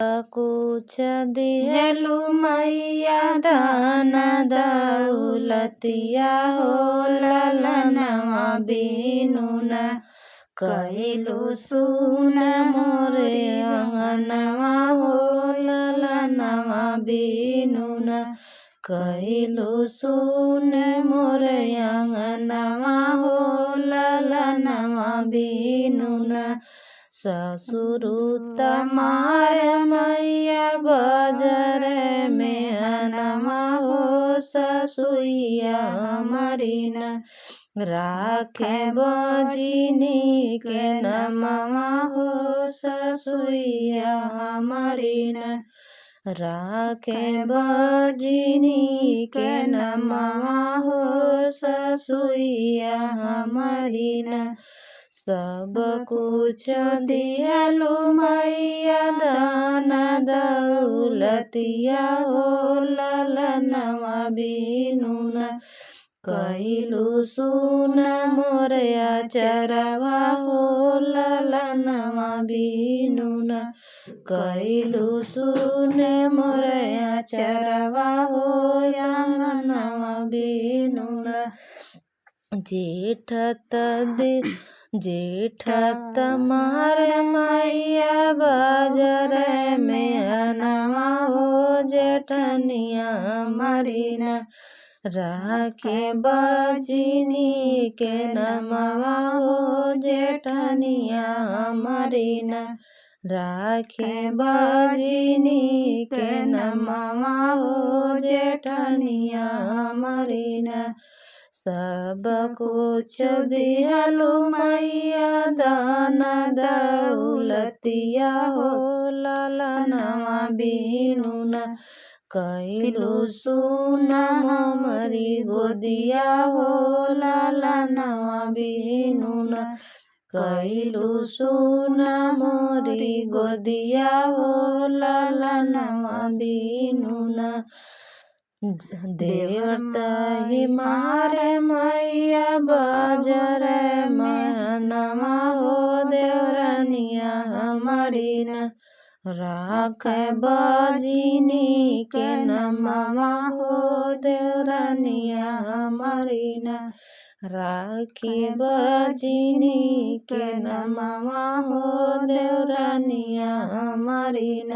कुछ दिहलु मैया दान दौलतिया हो ललनवा बिनु न कइलु सुन मोरे अंगनवा हो ललनवा बिनु न कइलु सुन मोरे अंगनवा हो ललनवा बिनु न ससुर तमार मैया बजर में अनमा हो ससुइया मरीन राखे बजिनी के नमवा हो ससुइया मरीन राखे बजिनी के नमवा हो ससुइया मरीन सब कुछ दिहलु मैया दान दौलतिया हो ललनवा बिनु न कइलु सुन मोरया चरवा हो ललनवा बिनु न कइलु सुन मोरया चरवा हो अंगनवा बिनु न जेठ तमार मैया बाजार में अनवा हो जेठनिया मरीन राखे बजिनी के नमवा हो जेठनिया मरीन राखे बजिनी के नमवा हो जेठनिया मरीन सब कुछ दिहलु मैया दान दौलतिया हो ललनवा बिनु न कइलु सुन मोरी गोदिया हो ललनवा बिनु न कइलु सुन मोरी गोदिया हो ललनवा बिनु न देवता मारे मैया बजर मनवा हो देवरनिया मरीन राख बजिनी के नमवा हो देवरनिया मरीन राखी बजिनी के नमवा हो देवरनिया मरीन।